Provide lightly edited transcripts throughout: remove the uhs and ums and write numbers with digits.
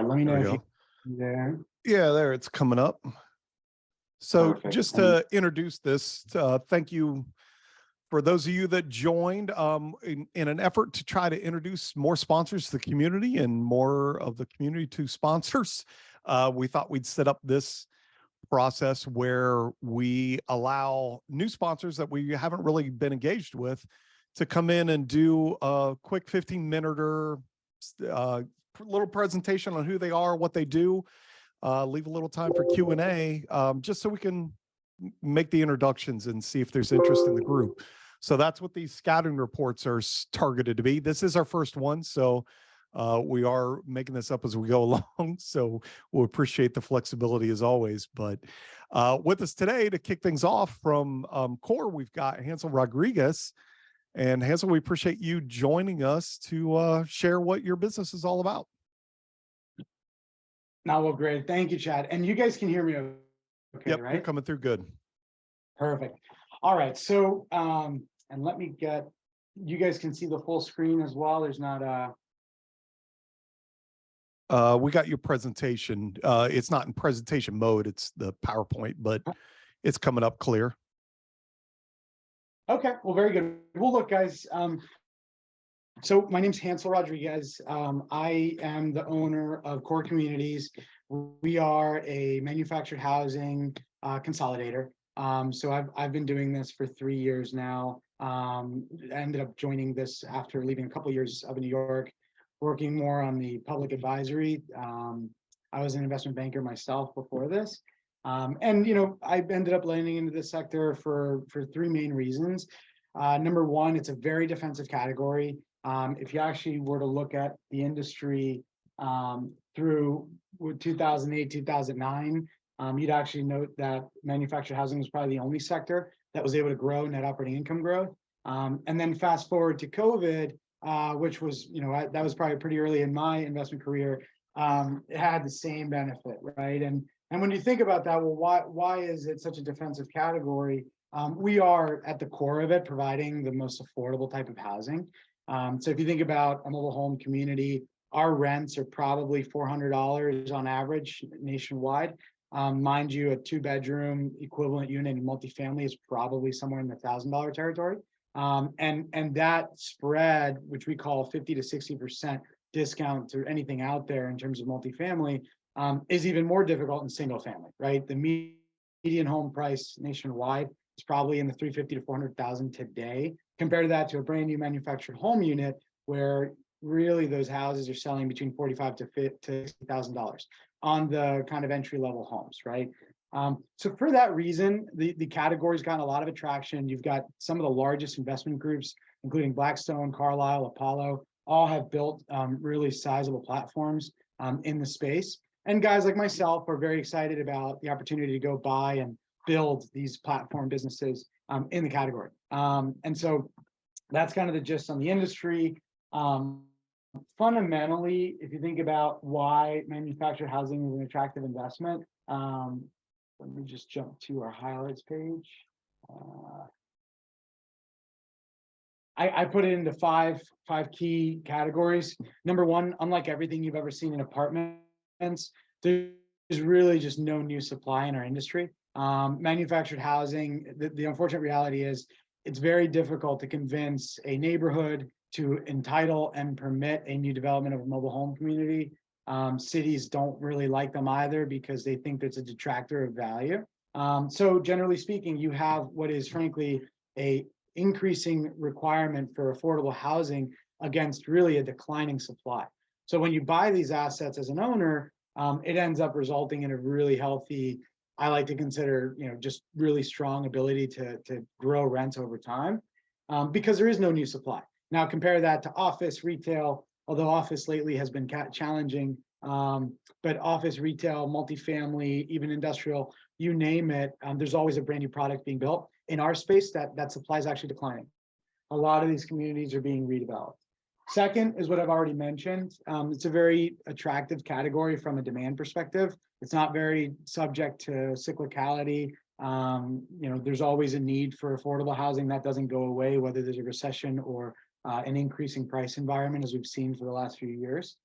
right, let me know There we if go. you there. Yeah, there it's coming up. So Perfect. just to introduce this, thank you for those of you that joined in an effort to try to introduce more sponsors to the community and more of the community to sponsors. We thought we'd set up this process where we allow new sponsors that we haven't really been engaged with to come in and do a quick 15-minute little presentation on who they are, what they do, leave a little time for Q&A, just so we can make the introductions and see if there's interest in the group. So that's what these scouting reports are targeted to be. This is our first one, so we are making this up as we go along, so we'll appreciate the flexibility as always. But with us today to kick things off from COARE, we've got Hansel Rodriguez. And Hansel, we appreciate you joining us to share what your business is all about. No, well, great. Thank you, Chad. And you guys can hear me okay, yep, right? You're coming through good. Perfect. All right. So, and let me get, you guys can see the full screen as well. There's not we got your presentation. It's not in presentation mode. It's the PowerPoint, but it's coming up clear. Okay. Well, very good. Well, look, guys, so my name's Hansel Rodriguez. I am the owner of COARE Communities. We are a manufactured housing consolidator. So I've been doing this for 3 years now. I ended up joining this after leaving a couple of years up in New York, working more on the public advisory. I was an investment banker myself before this. And, you know, I ended up landing into this sector for 3 main reasons. Number one, it's a very defensive category. If you actually were to look at the industry through 2008, 2009, you'd actually note that manufactured housing was probably the only sector that was able to grow net operating income growth. And then fast forward to COVID, which was, you know, that was probably pretty early in my investment career. It had the same benefit, right? And when you think about that, well, why is it such a defensive category? We are at the core of it, providing the most affordable type of housing. So if you think about a mobile home community, our rents are probably $400 on average nationwide. Mind you, a 2-bedroom equivalent unit in multifamily is probably somewhere in the $1,000 territory. And that spread, which we call 50 to 60% discount to anything out there in terms of multifamily, is even more difficult in single family, right? The median home price nationwide is probably in the $350,000 to $400,000 today. Compare that to a brand new manufactured home unit where really those houses are selling between $45,000 to $60,000 on the kind of entry level homes, right? So for that reason, the category's gotten a lot of attraction. You've got some of the largest investment groups, including Blackstone, Carlyle, Apollo, all have built really sizable platforms in the space. And guys like myself are very excited about the opportunity to go buy and build these platform businesses in the category. And so that's kind of the gist on the industry. Fundamentally, if you think about why manufactured housing is an attractive investment, let me just jump to our highlights page. I put it into five key categories. Number one, unlike everything you've ever seen in apartments, there's really just no new supply in our industry. Manufactured housing, the unfortunate reality is it's very difficult to convince a neighborhood to entitle and permit a new development of a mobile home community. Cities don't really like them either because they think that's a detractor of value. So generally speaking, you have what is frankly a increasing requirement for affordable housing against really a declining supply. So when you buy these assets as an owner, it ends up resulting in a really healthy, I like to consider, you know, just really strong ability to grow rents over time because there is no new supply. Now compare that to office, retail, although office lately has been challenging, but office, retail, multifamily, even industrial, you name it, there's always a brand new product being built. In our space, that supply is actually declining. A lot of these communities are being redeveloped. Second is what I've already mentioned. It's a very attractive category from a demand perspective. It's not very subject to cyclicality. You know, there's always a need for affordable housing that doesn't go away, whether there's a recession or an increasing price environment, as we've seen for the last few years.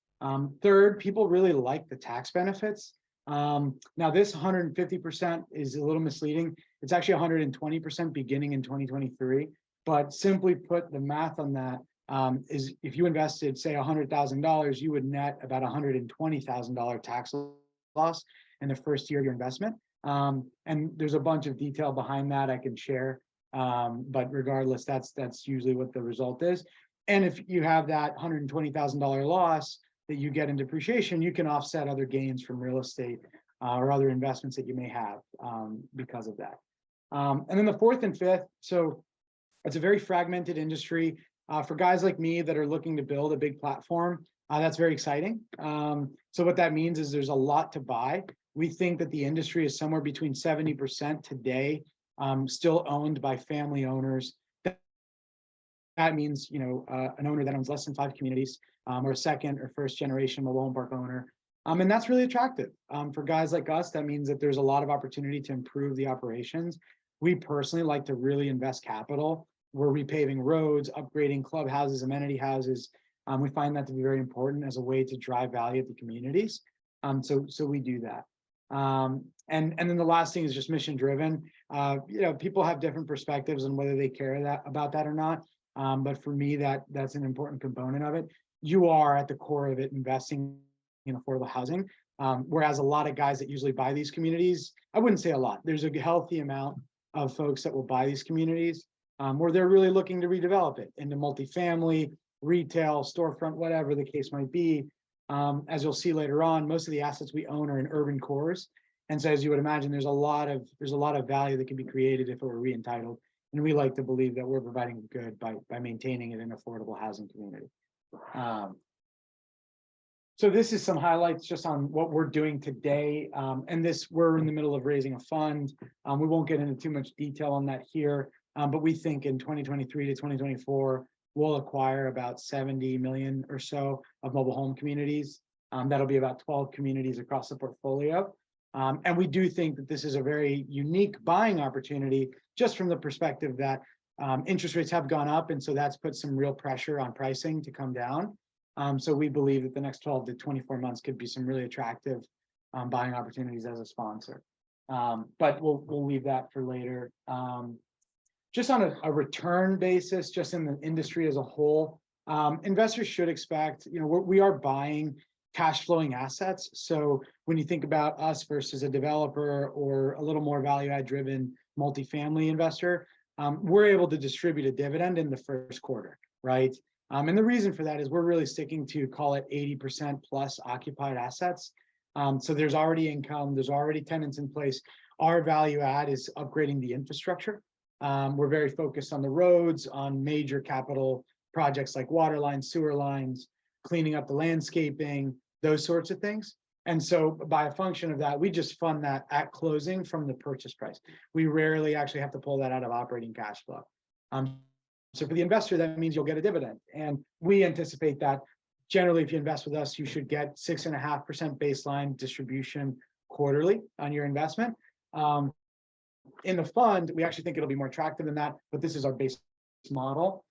Third, people really like the tax benefits. Now this 150% is a little misleading. It's actually 120% beginning in 2023. But simply put, the math on that is if you invested, say, $100,000, you would net about $120,000 tax loss in the first year of your investment. And there's a bunch of detail behind that I can share. But regardless, that's usually what the result is. And if you have that $120,000 loss that you get in depreciation, you can offset other gains from real estate or other investments that you may have because of that. And then the fourth and fifth, so it's a very fragmented industry. For guys like me that are looking to build a big platform, that's very exciting. So what that means is there's a lot to buy. We think that the industry is somewhere between 70% today still owned by family owners. That means, you know, an owner that owns less than 5 communities, or a second or first generation mobile home park owner. And that's really attractive. For guys like us, that means that there's a lot of opportunity to improve the operations. We personally like to really invest capital. We're repaving roads, upgrading clubhouses, amenity houses. We find that to be very important as a way to drive value at the communities. So we do that. And then the last thing is just mission driven. You know, people have different perspectives on whether they care about that or not. But for me, that's an important component of it. You are at the core of it investing in affordable housing. Whereas a lot of guys that usually buy these communities, I wouldn't say a lot. There's a healthy amount of folks that will buy these communities where they're really looking to redevelop it into multifamily, retail, storefront, whatever the case might be. As you'll see later on, most of the assets we own are in urban cores. And so as you would imagine, there's a lot of value that can be created if it were re-entitled. And we like to believe that we're providing good by maintaining it in an affordable housing community. So this is some highlights just on what we're doing today. And we're in the middle of raising a fund. We won't get into too much detail on that here, but we think in 2023 to 2024, we'll acquire about 70 million or so of mobile home communities. That'll be about 12 communities across the portfolio. And we do think that this is a very unique buying opportunity, just from the perspective that interest rates have gone up. And so that's put some real pressure on pricing to come down. So we believe that the next 12 to 24 months could be some really attractive buying opportunities as a sponsor. But we'll leave that for later. Just on a return basis, just in the industry as a whole, investors should expect, you know, we are buying cash flowing assets. So when you think about us versus a developer or a little more value add driven multifamily investor, we're able to distribute a dividend in the first quarter, right? And the reason for that is we're really sticking to, call it 80% plus occupied assets. So there's already income, there's already tenants in place. Our value add is upgrading the infrastructure. We're very focused on the roads, on major capital projects like water lines, sewer lines, cleaning up the landscaping, those sorts of things. And so by a function of that, we just fund that at closing from the purchase price. We rarely actually have to pull that out of operating cash flow. So for the investor, that means you'll get a dividend. And we anticipate that generally, if you invest with us, you should get 6.5% baseline distribution quarterly on your investment. In the fund, we actually think it'll be more attractive than that, but this is our base model.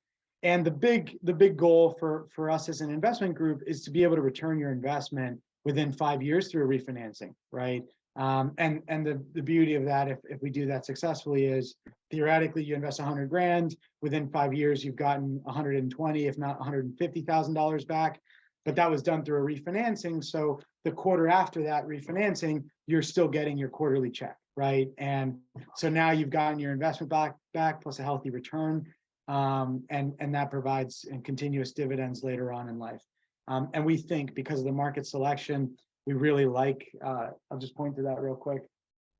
And the big goal for us as an investment group is to be able to return your investment within 5 years through a refinancing, right? And the beauty of that, if we do that successfully, is theoretically you invest 100 grand, within 5 years you've gotten 120, if not $150,000 back. But that was done through a refinancing. So the quarter after that refinancing, you're still getting your quarterly check, right? And so now you've gotten your investment back plus a healthy return. And that provides continuous dividends later on in life. And we think because of the market selection, we really like, I'll just point to that real quick.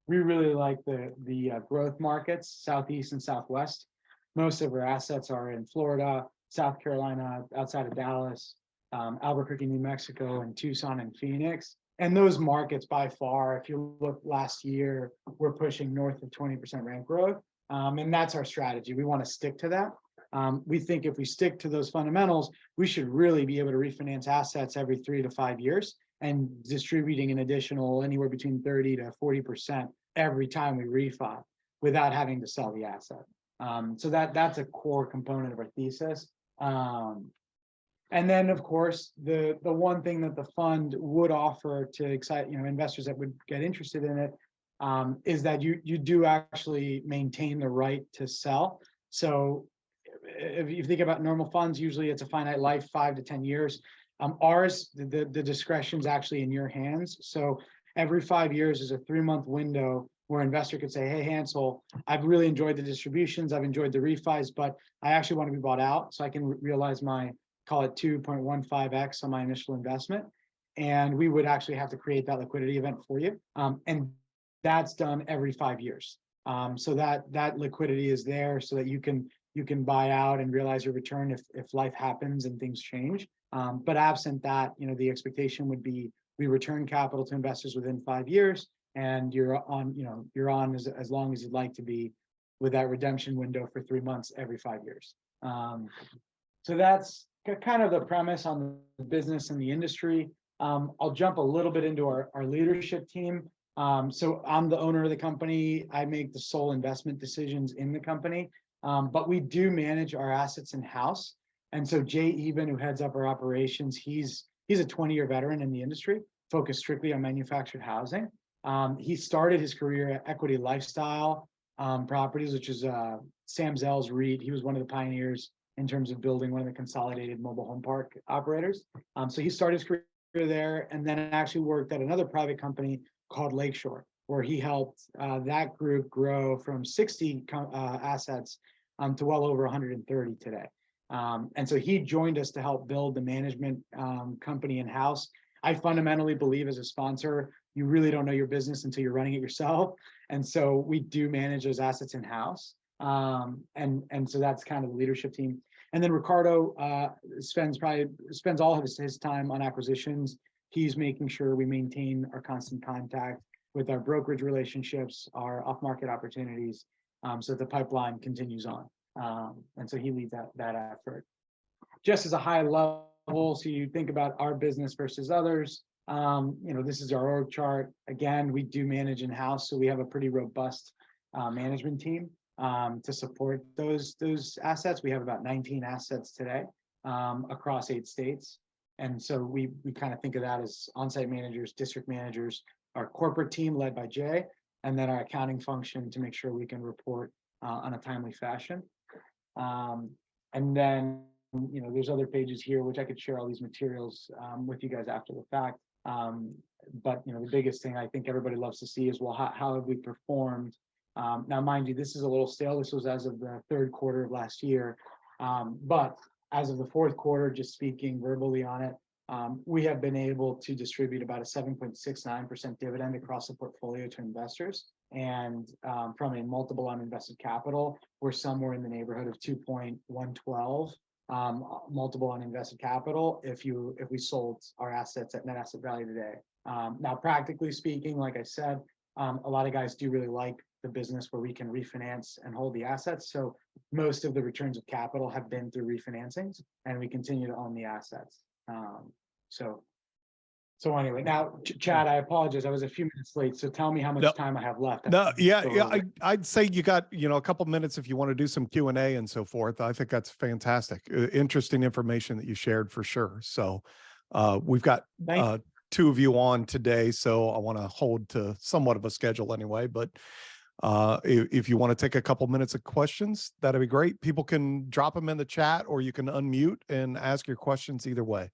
We really like the growth markets, Southeast and Southwest. Most of our assets are in Florida, South Carolina, outside of Dallas, Albuquerque, New Mexico, and Tucson and Phoenix. And those markets by far, if you look last year, we're pushing north of 20% rent growth. And that's our strategy. We want to stick to that. We think if we stick to those fundamentals, we should really be able to refinance assets every 3 to 5 years and distributing an additional anywhere between 30 to 40% every time we refi without having to sell the asset. So that's a core component of our thesis. And then, of course, the one thing that the fund would offer to excite, investors that would get interested in it, is that you do actually maintain the right to sell. So if you think about normal funds, usually it's a finite life, 5 to 10 years. Ours, the discretion's actually in your hands. So every 5 years is a 3-month window where an investor could say, hey, Hansel, I've really enjoyed the distributions, I've enjoyed the refis, but I actually want to be bought out so I can realize my, call it 2.15x on my initial investment. And we would actually have to create that liquidity event for you. And that's done every 5 years. So that liquidity is there so that you can buy out and realize your return if life happens and things change. But absent that, the expectation would be we return capital to investors within 5 years, and you're on as long as you'd like to be, with that redemption window for 3 months every 5 years. So that's kind of the premise on the business and the industry. I'll jump a little bit into our leadership team. So I'm the owner of the company. I make the sole investment decisions in the company, but we do manage our assets in-house. And so Jay Eben, who heads up our operations, he's a 20-year veteran in the industry, focused strictly on manufactured housing. He started his career at Equity Lifestyle Properties, which is Sam Zell's REIT. He was one of the pioneers in terms of building one of the consolidated mobile home park operators. So he started his career there, and then actually worked at another private company called Lakeshore, where he helped that group grow from 60 assets to well over 130 today. And so he joined us to help build the management company in-house. I fundamentally believe as a sponsor, you really don't know your business until you're running it yourself. And so we do manage those assets in-house. And so that's kind of the leadership team. And then Ricardo spends all of his time on acquisitions. He's making sure we maintain our constant contact with our brokerage relationships, our off-market opportunities, so that the pipeline continues on. And so he leads that effort. Just as a high level, so you think about our business versus others, this is our org chart. Again, we do manage in-house, so we have a pretty robust management team to support those assets. We have about 19 assets today across 8 states. And so we kind of think of that as on-site managers, district managers, our corporate team led by Jay, and then our accounting function to make sure we can report on a timely fashion. And then, there's other pages here, which I could share all these materials with you guys after the fact. But, the biggest thing I think everybody loves to see is, well, how have we performed? Now, mind you, this is a little stale. This was as of the 3rd quarter of last year. But as of the 4th quarter, just speaking verbally on it, we have been able to distribute about a 7.69% dividend across the portfolio to investors. And from a multiple on invested capital, we're somewhere in the neighborhood of 2.112 multiple on invested capital if we sold our assets at net asset value today. Now, practically speaking, like I said, a lot of guys do really like the business where we can refinance and hold the assets. So most of the returns of capital have been through refinancings, and we continue to own the assets. So anyway, now Chad, I apologize. I was a few minutes late. So tell me how much time I have left. I'd say you got, a couple minutes if you want to do some Q&A and so forth. I think that's fantastic. Interesting information that you shared for sure. So we've got 2 of you on today, so I want to hold to somewhat of a schedule anyway, but if you want to take a couple minutes of questions, that'd be great. People can drop them in the chat, or you can unmute and ask your questions either way.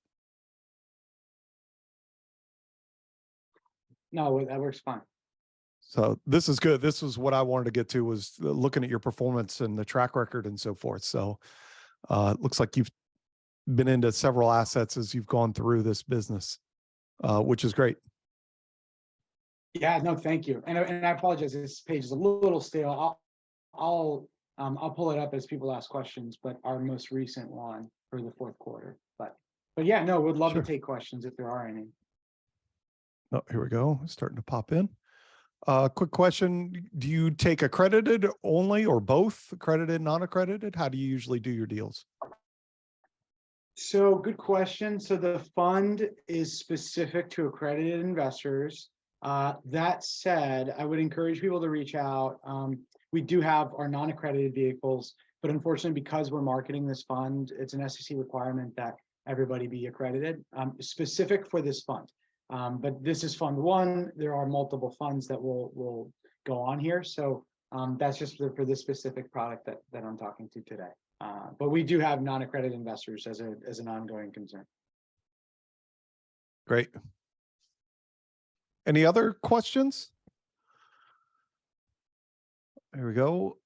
No, that works fine. So this is good. This is what I wanted to get to, was looking at your performance and the track record and so forth. So it looks like you've been into several assets as you've gone through this business, which is great. Yeah, no, thank you. And I apologize. This page is a little stale. I'll pull it up as people ask questions, but our most recent one for the 4th quarter. But yeah, no, we'd love to take questions if there are any. Oh, here we go. It's starting to pop in. Quick question. Do you take accredited only, or both accredited, non-accredited? How do you usually do your deals? So good question. So the fund is specific to accredited investors. That said, I would encourage people to reach out. We do have our non-accredited vehicles, but unfortunately, because we're marketing this fund, it's an SEC requirement that everybody be accredited, specific for this fund. But this is fund one. There are multiple funds that will go on here. So that's just for this specific product that I'm talking to today. But we do have non-accredited investors as an ongoing concern. Great. Any other questions? There we go.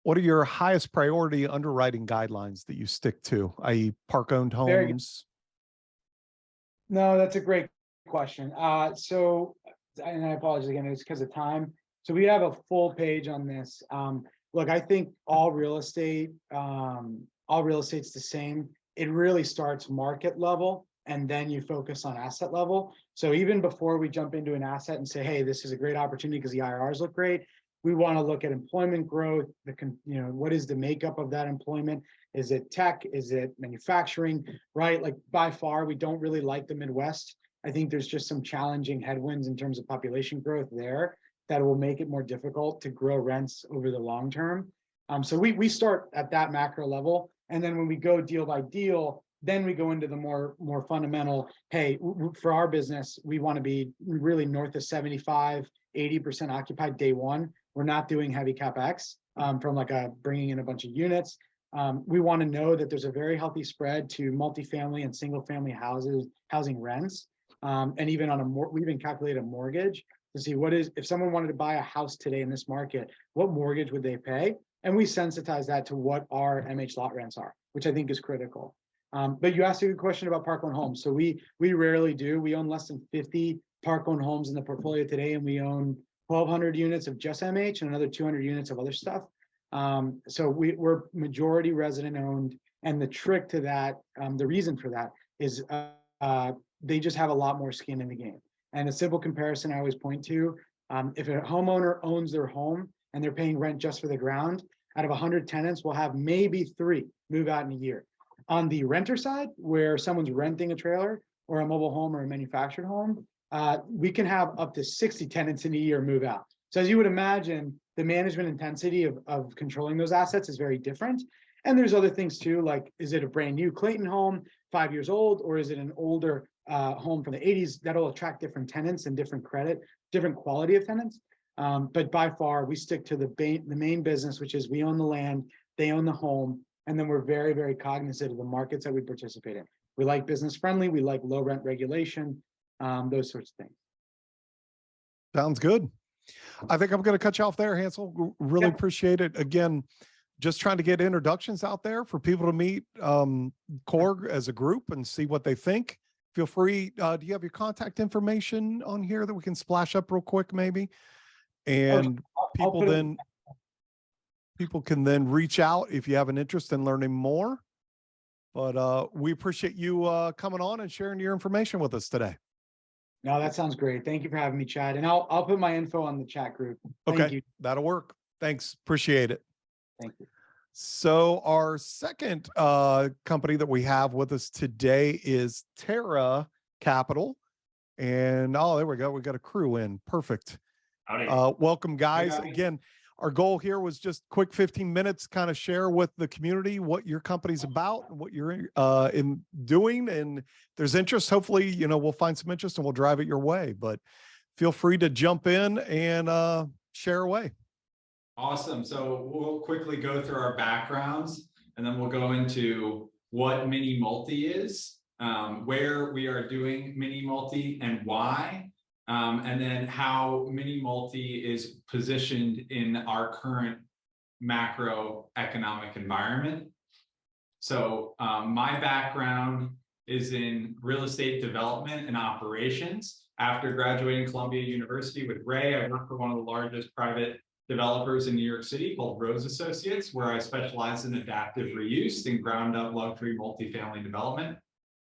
What are your highest priority underwriting guidelines that you stick to, i.e. park-owned homes? No, that's a great question. So, and I apologize again, it's because of time. So we have a full page on this. Look, I think all real estate's the same. It really starts market level, and then you focus on asset level. So even before we jump into an asset and say, hey, this is a great opportunity because the IRRs look great, we want to look at employment growth. What is the makeup of that employment? Is it tech? Is it manufacturing? Right? Like by far, we don't really like the Midwest. I think there's just some challenging headwinds in terms of population growth there that will make it more difficult to grow rents over the long term. So we start at that macro level, and then when we go deal by deal, then we go into the more fundamental. Hey, for our business, we want to be really north of 75, 80% occupied day one. We're not doing heavy CapEx from like bringing in a bunch of units. We want to know that there's a very healthy spread to multifamily and single family housing rents. And even we even calculate a mortgage to see if someone wanted to buy a house today in this market, what mortgage would they pay? And we sensitize that to what our MH lot rents are, which I think is critical. But you asked a good question about park-owned homes. So we rarely do. We own less than 50 park-owned homes in the portfolio today, and we own 1,200 units of just MH and another 200 units of other stuff. So we're majority resident owned, and the trick to that, the reason for that is they just have a lot more skin in the game. And a simple comparison I always point to, if a homeowner owns their home and they're paying rent just for the ground, out of 100 tenants, we'll have maybe 3 move out in a year. On the renter side, where someone's renting a trailer or a mobile home or a manufactured home, we can have up to 60 tenants in a year move out. So as you would imagine, the management intensity of controlling those assets is very different. And there's other things too, like, is it a brand new Clayton home, 5 years old, or is it an older home from the 80s? That'll attract different tenants and different quality of tenants. But by far, we stick to the main business, which is we own the land, they own the home, and then we're very, very cognizant of the markets that we participate in. We like business friendly, we like low rent regulation, those sorts of things. Sounds good. I think I'm going to cut you off there, Hansel. Really appreciate it. Again, just trying to get introductions out there for people to meet COARE as a group and see what they think. Feel free. Do you have your contact information on here that we can splash up real quick, maybe? And people can then reach out if you have an interest in learning more. But we appreciate you coming on and sharing your information with us today. No, that sounds great. Thank you for having me, Chad. And I'll put my info on the chat group. Thank you. That'll work. Thanks. Appreciate it. Thank you. So our second company that we have with us today is Terra Capital. And there we go. We got a crew in. Perfect. Welcome, guys. Again, our goal here was just quick 15 minutes, kind of share with the community what your company's about and what you're doing. And if there's interest, hopefully, we'll find some interest and we'll drive it your way. But feel free to jump in and share away. Awesome. So we'll quickly go through our backgrounds, and then we'll go into what MiniMulti is, where we are doing MiniMulti and why, and then how MiniMulti is positioned in our current macroeconomic environment. So my background is in real estate development and operations. After graduating Columbia University with Ray, I worked for one of the largest private developers in New York City called Rose Associates, where I specialize in adaptive reuse and ground up luxury multifamily development.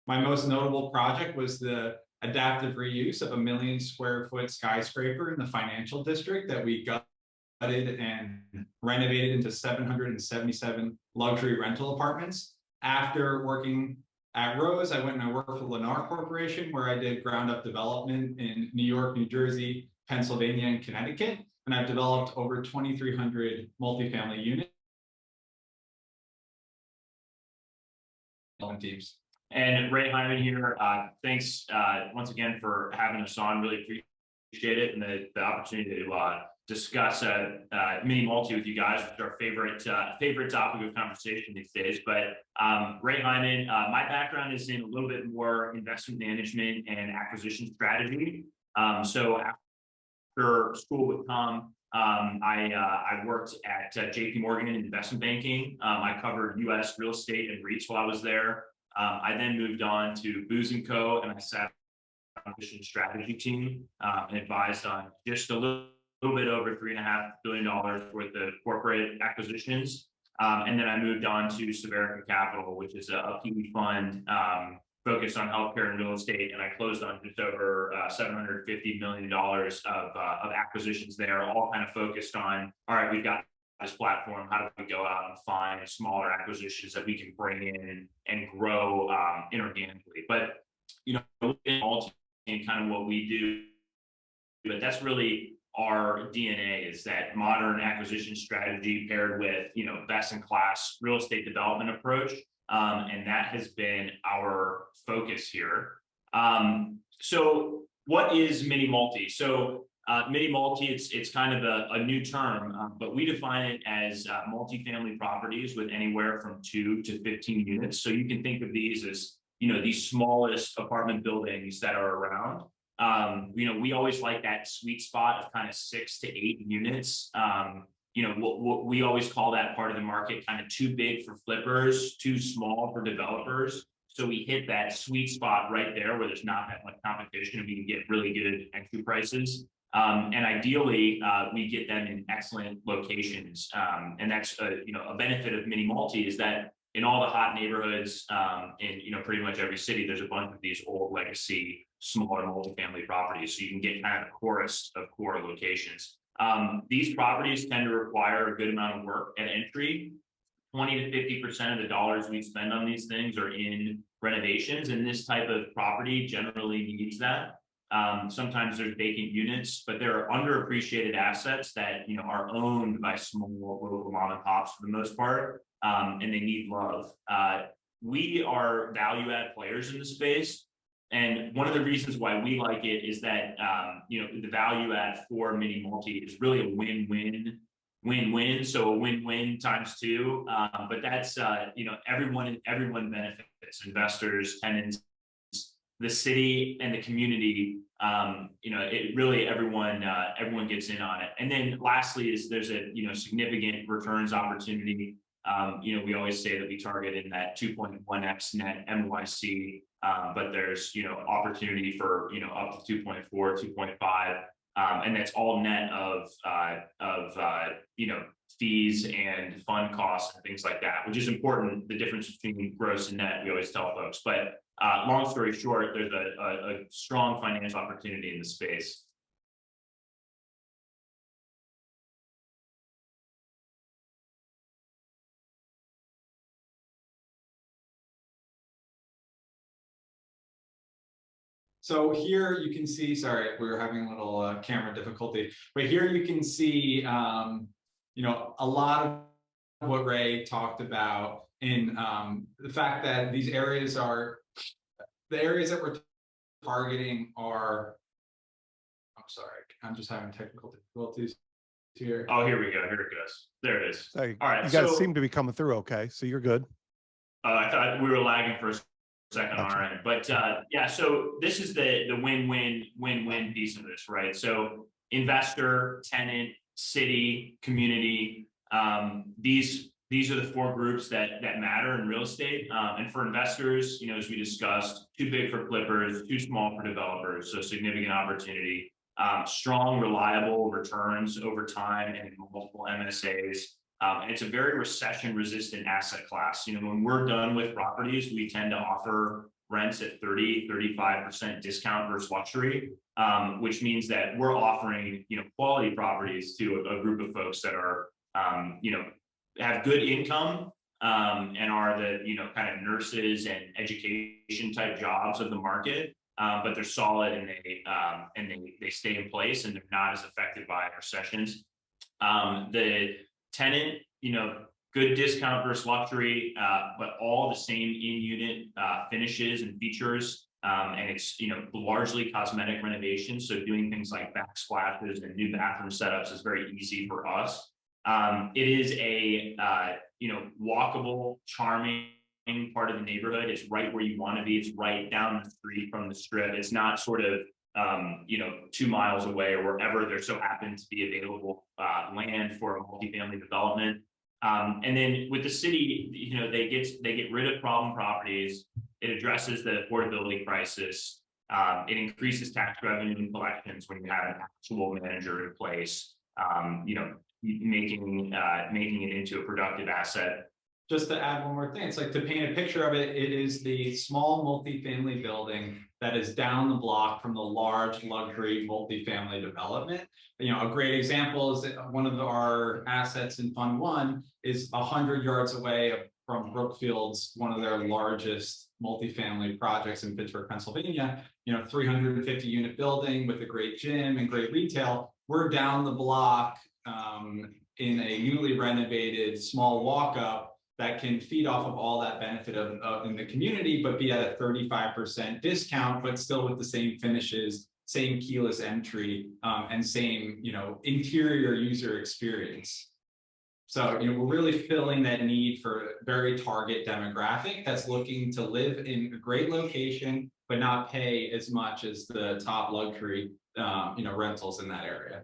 My most notable project was the adaptive reuse of a 1 million square foot skyscraper in the financial district that we gutted and renovated into 777 luxury rental apartments. After working at Rose, I went and I worked for Lennar Corporation, where I did ground up development in New York, New Jersey, Pennsylvania, and Connecticut. And I've developed over 2,300 multifamily units teams. And Ray Hyman here. Thanks once again for having us on. Really appreciate it and the opportunity to discuss MiniMulti with you guys, which is our favorite topic of conversation these days. But Ray Hyman, my background is in a little bit more investment management and acquisition strategy. So after school with Tom, I worked at JP Morgan in investment banking. I covered US real estate and REITs while I was there. I then moved on to Booz & Co. and I sat on the acquisition strategy team and advised on just a little bit over $3.5 billion worth of corporate acquisitions. And then I moved on to Terra Capital, which is a PE fund focused on healthcare and real estate. And I closed on just over $750 million of acquisitions there, all kind of focused on, all right, we've got this platform. How do we go out and find smaller acquisitions that we can bring in and grow inorganically? But, you know, in kind of what we do, but that's really our DNA, is that modern acquisition strategy paired with, you know, best in class real estate development approach. And that has been our focus here. So what is MiniMulti? So MiniMulti, it's kind of a new term, but we define it as multifamily properties with anywhere from 2 to 15 units. So you can think of these as, you know, the smallest apartment buildings that are around. You know, we always like that sweet spot of kind of 6 to 8 units. You know, what we always call that part of the market kind of too big for flippers, too small for developers. So we hit that sweet spot right there where there's not that much competition and we can get really good entry prices. And ideally, we get them in excellent locations. And that's you know, a benefit of MiniMulti is that in all the hot neighborhoods, in, you know, pretty much every city, there's a bunch of these old legacy smaller multifamily properties. So you can get kind of the chorus of core locations. These properties tend to require a good amount of work at entry. 20 to 50% of the dollars we spend on these things are in renovations, and this type of property generally needs that. Sometimes there's vacant units, but there are underappreciated assets that, you know, are owned by small local mom and pops for the most part, and they need love. We are value add players in the space. And one of the reasons why we like it is that, you know, the value add for MiniMulti is really a win-win. So a win-win times 2. But that's, you know, everyone benefits: investors, tenants, the city, and the community. You know, it really, everyone gets in on it. And then lastly is there's a, you know, significant returns opportunity. You know, we always say that we target in that 2.1x net MYC, but there's, you know, opportunity for, you know, up to 2.4, 2.5. And that's all net of you know, fees and fund costs and things like that, which is important. The difference between gross and net, we always tell folks. But long story short, there's a strong financial opportunity in the space. So here you can see, sorry, we were having a little camera difficulty, but here you can see, you know, a lot of what Ray talked about in the fact that these areas are, the areas that we're targeting are, I'm sorry, I'm just having technical difficulties here. Oh, here we go. Here it goes. There it is. Hey, all right. You guys seem to be coming through okay, so you're good. I thought we were lagging for a second on Gotcha. our end, but yeah, so this is the win-win piece of this, right? So investor, tenant, city, community, these are the 4 groups that matter in real estate. And for investors, you know, as we discussed, too big for flippers, too small for developers, so significant opportunity. Strong, reliable returns over time and multiple MSAs. And it's a very recession-resistant asset class. You know, when we're done with properties, we tend to offer rents at 30–35% discount versus luxury, which means that we're offering, you know, quality properties to a group of folks that are, you know, have good income and are the, you know, kind of nurses and education type jobs of the market. But they're solid and they stay in place and they're not as affected by recessions. The tenant, you know, good discount versus luxury, but all the same in-unit finishes and features. And it's, largely cosmetic renovations. So doing things like backsplashes and new bathroom setups is very easy for us. It is a, walkable, charming part of the neighborhood. It's right where you want to be. It's right down the street from the strip. It's not sort of, 2 miles away or wherever there so happens to be available land for a multifamily development. And then with the city, they get rid of problem properties. It addresses the affordability crisis. It increases tax revenue and collections when you have an actual manager in place. Making it into a productive asset. Just to add one more thing, it's like, to paint a picture of it, it is the small multifamily building that is down the block from the large luxury multifamily development. A great example is that one of our assets in Fund 1 is 100 yards away from Brookfield's, one of their largest multifamily projects in Pittsburgh, Pennsylvania. 350 unit building with a great gym and great retail. We're down the block in a newly renovated small walk-up that can feed off of all that benefit of in the community, but be at a 35% discount, but still with the same finishes, same keyless entry, and same, interior user experience. So, we're really filling that need for a very target demographic that's looking to live in a great location, but not pay as much as the top luxury, rentals in that area.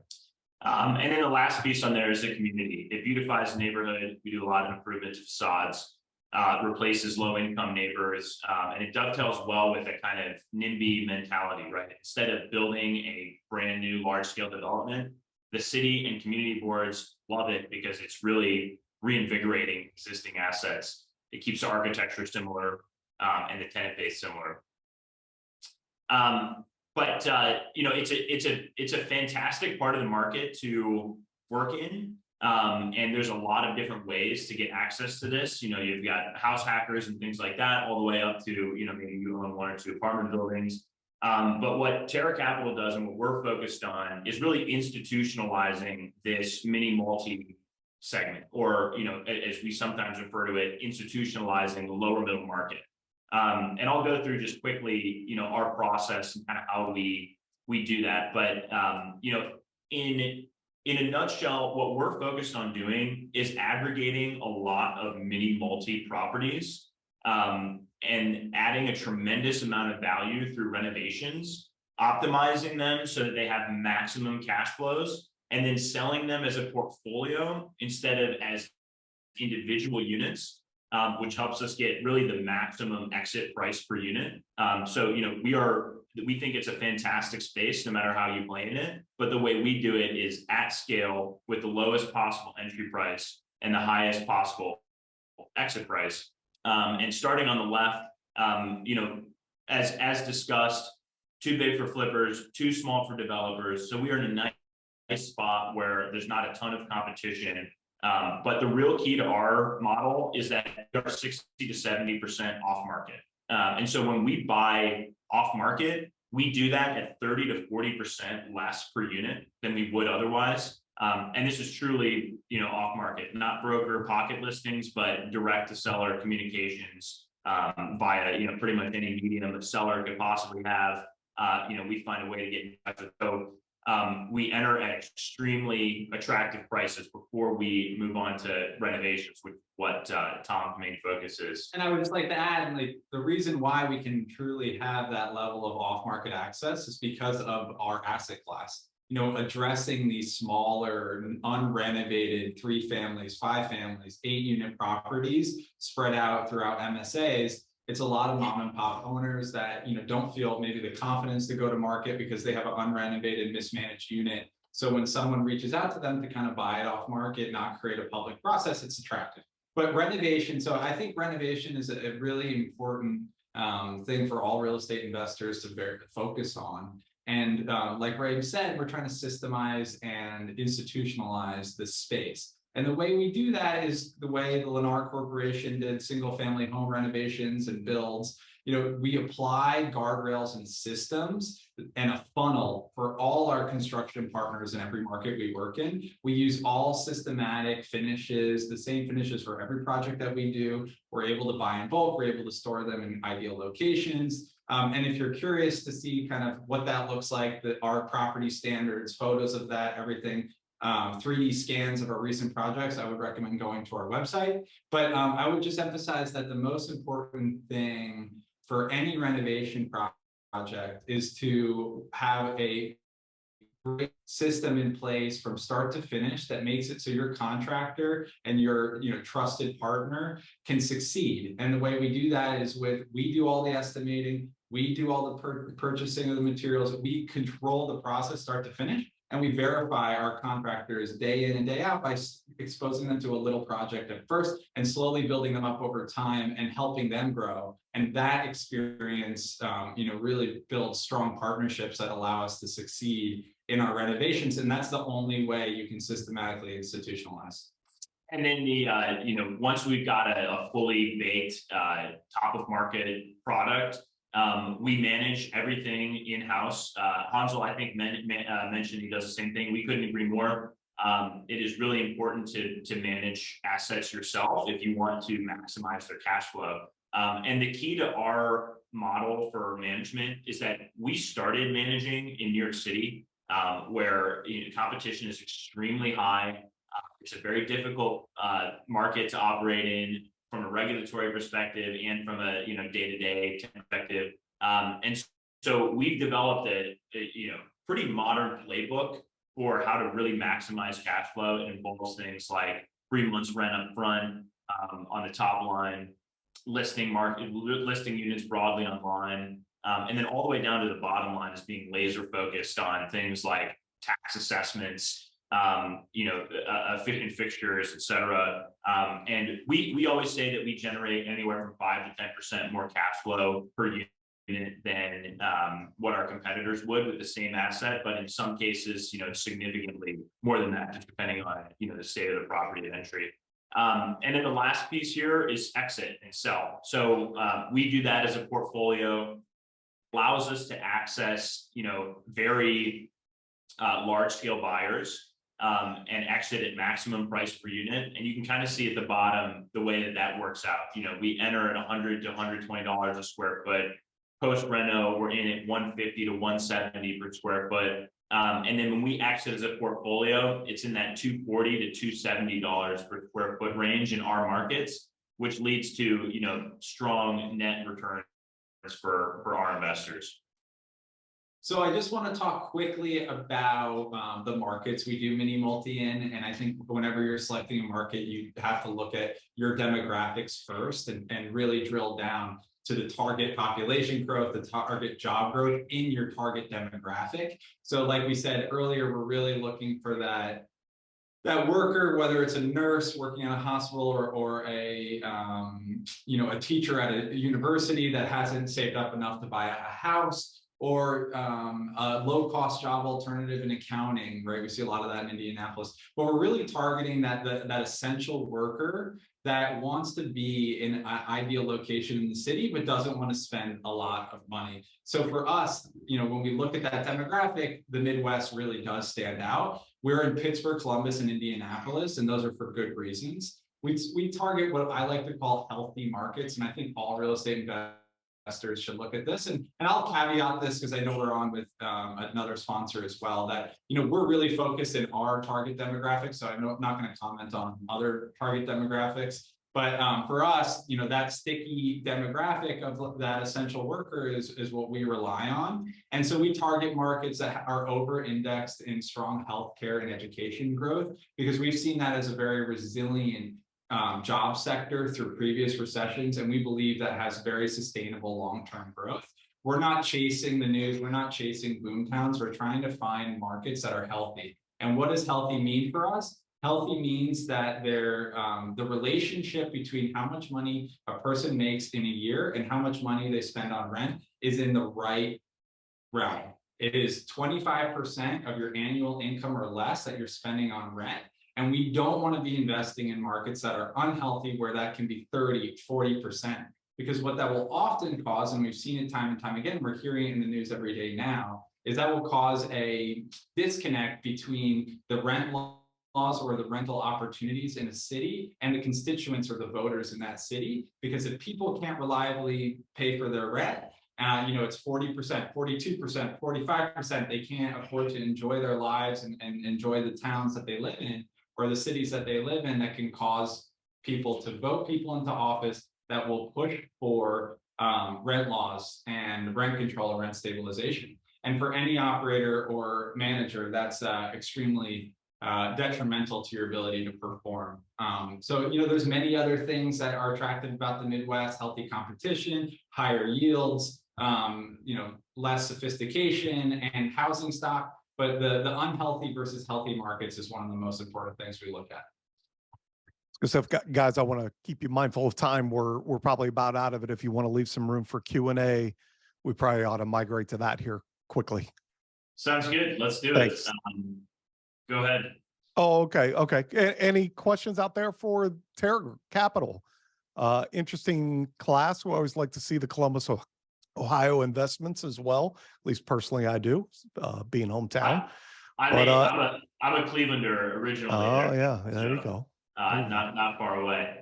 And then the last piece on there is the community. It beautifies the neighborhood. We do a lot of improvement to facades, replaces low-income neighbors, and it dovetails well with a kind of NIMBY mentality, right? Instead of building a brand new large-scale development, the city and community boards love it because it's really reinvigorating existing assets. It keeps the architecture similar and the tenant base similar. But it's a fantastic part of the market to work in, and there's a lot of different ways to get access to this. You've got house hackers and things like that, all the way up to maybe you own 1 or 2 apartment buildings. But what Terra Capital does and what we're focused on is really institutionalizing this MiniMulti segment, or as we sometimes refer to it, institutionalizing the lower middle market. And I'll go through just quickly, our process and kind of how we do that. But, in a nutshell, what we're focused on doing is aggregating a lot of MiniMulti properties, and adding a tremendous amount of value through renovations, optimizing them so that they have maximum cash flows, and then selling them as a portfolio instead of as individual units. Which helps us get really the maximum exit price per unit. So, we think it's a fantastic space no matter how you play in it, but the way we do it is at scale with the lowest possible entry price and the highest possible exit price. And starting on the left, as discussed, too big for flippers, too small for developers. So we are in a nice spot where there's not a ton of competition. But the real key to our model is that we are 60 to 70% off market. And so when we buy off market, we do that at 30 to 40% less per unit than we would otherwise. And this is truly, off market, not broker pocket listings, but direct to seller communications via, pretty much any medium a seller could possibly have. We find a way to get in touch with. So we enter at extremely attractive prices before we move on to renovations, which what Tom's main focus is. And I would just like to add, the reason why we can truly have that level of off-market access is because of our asset class. Addressing these smaller, unrenovated 3 families, 5 families, 8-unit properties spread out throughout MSAs. It's a lot of mom and pop owners that, don't feel maybe the confidence to go to market because they have an unrenovated, mismanaged unit. So when someone reaches out to them to kind of buy it off market, not create a public process, it's attractive. But renovation, so I think renovation is a really important thing for all real estate investors to focus on. And like Ray said, we're trying to systemize and institutionalize this space. And the way we do that is the way the Lennar Corporation did single family home renovations and builds. we apply guardrails and systems and a funnel for all our construction partners in every market we work in. We use all systematic finishes, the same finishes for every project that we do. We're able to buy in bulk, we're able to store them in ideal locations. And if you're curious to see kind of what that looks like, our property standards, photos of that, everything, 3D scans of our recent projects, I would recommend going to our website. But I would just emphasize that the most important thing for any renovation project is to have a great system in place from start to finish that makes it so your contractor and your trusted partner can succeed. And the way we do that is we do all the estimating, we do all the purchasing of the materials, we control the process start to finish, and we verify our contractors day in and day out by exposing them to a little project at first and slowly building them up over time and helping them grow. And that experience, really builds strong partnerships that allow us to succeed in our renovations. And that's the only way you can systematically institutionalize. And then once we've got a fully baked top of market product, we manage everything in-house. Hansel, I think, mentioned he does the same thing. We couldn't agree more. It is really important to manage assets yourself if you want to maximize their cash flow. And the key to our model for management is that we started managing in New York City, where competition is extremely high. It's a very difficult market to operate in from a regulatory perspective and from a day-to-day perspective. And so we've developed a pretty modern playbook for how to really maximize cash flow. It involves things like 3 months rent up front on the top line, listing units broadly online, and then all the way down to the bottom line is being laser focused on things like tax assessments, efficient fixtures, et cetera. And we always say that we generate anywhere from 5 to 10% more cash flow per unit than what our competitors would with the same asset, but in some cases, significantly more than that, just depending on the state of the property at entry. And then the last piece here is exit and sell. So we do that as a portfolio, allows us to access very large scale buyers and exit at maximum price per unit. And you can kind of see at the bottom the way that works out. We enter at $100 to $120 a square foot. Post reno, we're in at $150 to $170 per square foot. And then when we exit as a portfolio, it's in that $240 to $270 per square foot range in our markets, which leads to strong net returns for our investors. So I just want to talk quickly about the markets we do MiniMulti in. And I think whenever you're selecting a market, you have to look at your demographics first and really drill down to the target population growth, the target job growth in your target demographic. So like we said earlier, we're really looking for that worker, whether it's a nurse working at a hospital or a teacher at a university that hasn't saved up enough to buy a house, or a low-cost job alternative in accounting, right? We see a lot of that in Indianapolis. But we're really targeting that essential worker that wants to be in an ideal location in the city, but doesn't want to spend a lot of money. So for us, when we look at that demographic, the Midwest really does stand out. We're in Pittsburgh, Columbus, and Indianapolis, and those are for good reasons. We target what I like to call healthy markets, and I think all real estate investors should look at this. And I'll caveat this because I know we're on with another sponsor as well, that we're really focused in our target demographics. So I'm not going to comment on other target demographics. But for us, that sticky demographic of that essential worker is what we rely on. And so we target markets that are over-indexed in strong healthcare and education growth, because we've seen that as a very resilient job sector through previous recessions, and we believe that has very sustainable long-term growth. We're not chasing the news, we're not chasing boom towns, we're trying to find markets that are healthy. And what does healthy mean for us? Healthy means that the relationship between how much money a person makes in a year and how much money they spend on rent is in the right realm. It is 25% of your annual income or less that you're spending on rent. And we don't want to be investing in markets that are unhealthy, where that can be 30, 40%, because what that will often cause, and we've seen it time and time again, we're hearing it in the news every day now, is that will cause a disconnect between the rent laws or the rental opportunities in a city and the constituents or the voters in that city. Because if people can't reliably pay for their rent, it's 40%, 42%, 45%, they can't afford to enjoy their lives and enjoy the towns that they live in or the cities that they live in, that can cause people to vote people into office that will push for rent laws and rent control and rent stabilization. And for any operator or manager, that's extremely detrimental to your ability to perform. So, there's many other things that are attractive about the Midwest: healthy competition, higher yields, less sophistication and housing stock. But the unhealthy versus healthy markets is one of the most important things we look at. So, guys, I want to keep you mindful of time. We're probably about out of it. If you want to leave some room for Q&A, we probably ought to migrate to that here quickly. Sounds good. Let's do Thanks. it. Go ahead. Oh, okay. Okay. Any questions out there for Terra Capital? Interesting class. We always like to see the Columbus, Ohio investments as well. At least personally, I do, being hometown. I'm a Clevelander originally. Oh, yeah. There you go. Not far away.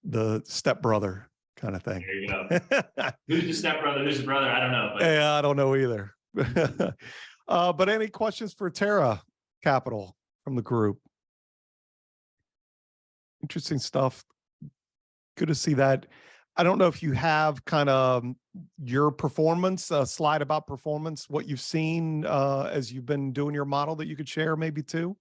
The stepbrother kind of thing. There you go. Who's the stepbrother? Who's the brother? I don't know. But... Yeah, I don't know either. But any questions for Terra Capital from the group? Interesting stuff. Good to see that. I don't know if you have kind of your performance, a slide about performance, what you've seen as you've been doing your model that you could share maybe too.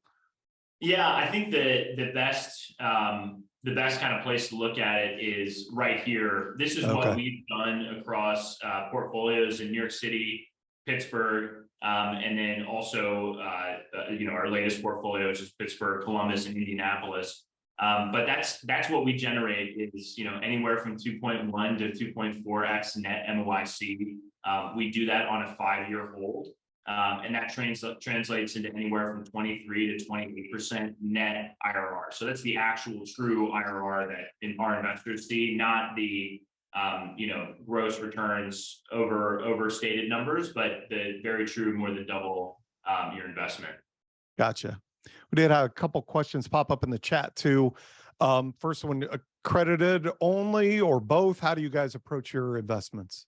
Yeah, I think the best kind of place to look at it is right here. This is what we've done across portfolios in New York City, Pittsburgh, and then also our latest portfolio, which is Pittsburgh, Columbus, and Indianapolis. But that's what we generate is anywhere from 2.1 to 2.4x net MOIC. We do that on a 5-year hold. And that translates into anywhere from 23 to 28% net IRR. So that's the actual true IRR that our investors see, not the gross returns overstated numbers, but the very true more than double your investment. Gotcha. We did have a couple questions pop up in the chat too. First one, accredited only or both? How do you guys approach your investments?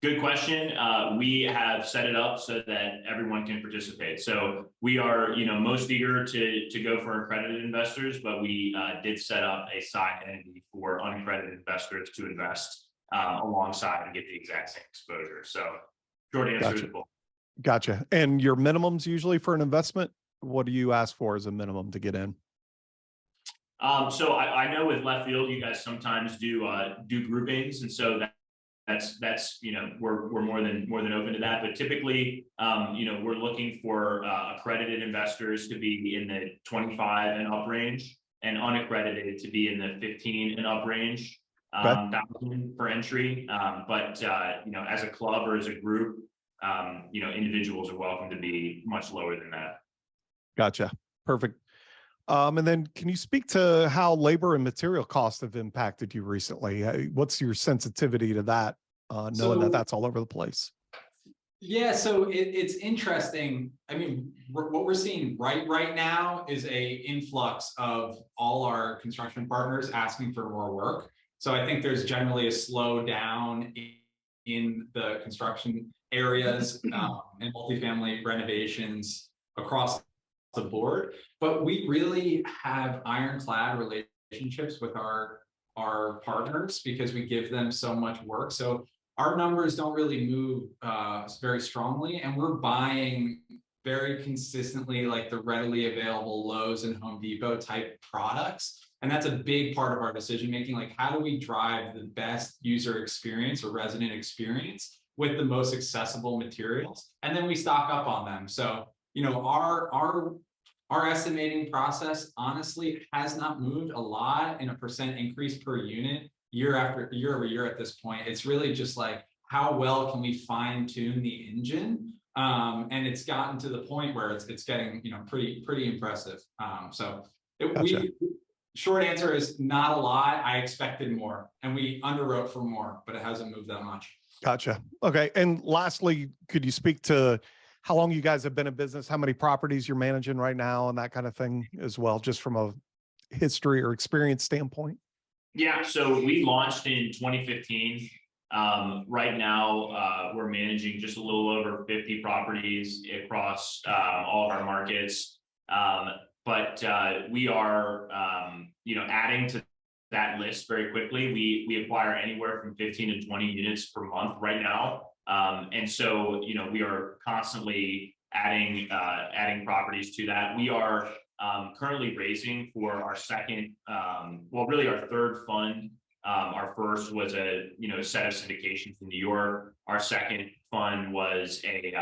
Good question. We have set it up so that everyone can participate. So we are, most eager to go for accredited investors, but we did set up a side entity for unaccredited investors to invest alongside and get the exact same exposure. So short answer is both. Gotcha. And your minimums usually for an investment, what do you ask for as a minimum to get in? So I know with left field, you guys sometimes do groupings, and so that's we're more than open to that. But typically, we're looking for accredited investors to be in the 25 and up range, and unaccredited to be in the 15 and up range for entry. But as a club or as a group, individuals are welcome to be much lower than that. Gotcha. Perfect. And then can you speak to how labor and material costs have impacted you recently? What's your sensitivity to that, knowing that that's all over the place? Yeah, so it's interesting. I mean, what we're seeing right now is a influx of all our construction partners asking for more work. So I think there's generally a slowdown in the construction areas and multifamily renovations across the board, but we really have ironclad relationships with our partners because we give them so much work. So our numbers don't really move very strongly, and we're buying very consistently like the readily available Lowe's and Home Depot type products. And that's a big part of our decision making. Like, how do we drive the best user experience or resident experience with the most accessible materials? And then we stock up on them. So our estimating process honestly has not moved a lot in a percent increase per unit year over year at this point. It's really just like, how well can we fine tune the engine? And it's gotten to the point where it's getting pretty impressive. Gotcha. Short answer is not a lot. I expected more, and we underwrote for more, but it hasn't moved that much. Gotcha. Okay. And lastly, could you speak to how long you guys have been in business, how many properties you're managing right now, and that kind of thing as well, just from a history or experience standpoint? Yeah, so we launched in 2015. Right now, we're managing just a little over 50 properties across all of our markets. But we are, adding to that list very quickly. We acquire anywhere from 15 to 20 units per month right now. And so, we are constantly adding properties to that. We are currently raising for our second, really our third fund. Our first was a set of syndications in New York. Our second fund was the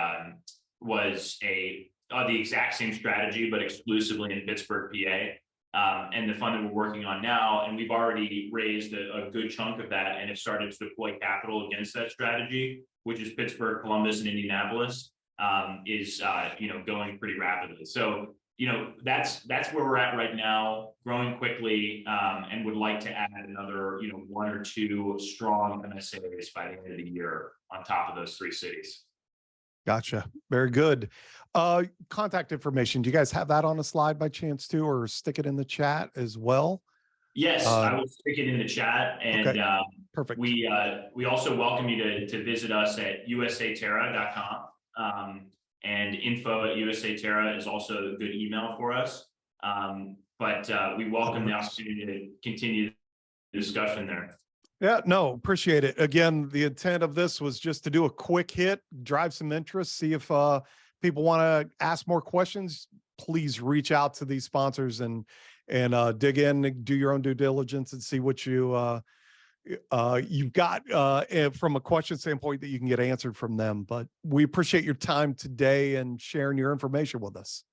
exact same strategy, but exclusively in Pittsburgh, PA. And the fund that we're working on now, and we've already raised a good chunk of that and have started to deploy capital against that strategy, which is Pittsburgh, Columbus, and Indianapolis, is going pretty rapidly. So that's where we're at right now, growing quickly, and would like to add another, 1 or 2 strong MSAs by the end of the year on top of those 3 cities. Gotcha. Very good. Contact information. Do you guys have that on a slide by chance too, or stick it in the chat as well? Yes, I will stick it in the chat. And okay. Perfect. We also welcome you to visit us at usaterra.com. And info@usaterra is also a good email for us. But we welcome the opportunity to continue the discussion there. Yeah, no, appreciate it. Again, the intent of this was just to do a quick hit, drive some interest, see if people want to ask more questions. Please reach out to these sponsors and dig in, do your own due diligence, and see what you've got from a question standpoint that you can get answered from them. But we appreciate your time today and sharing your information with us.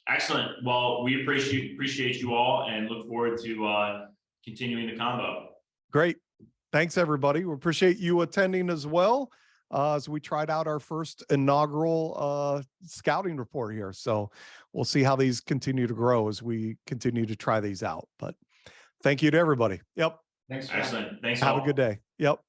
Excellent. Well, we appreciate you all and look forward to continuing the combo. Great. Thanks, everybody. We appreciate you attending as well as we tried out our first inaugural scouting report here. So we'll see how these continue to grow as we continue to try these out. But thank you to everybody. Yep. Thanks. Excellent. Thanks. Have a good day. Yep.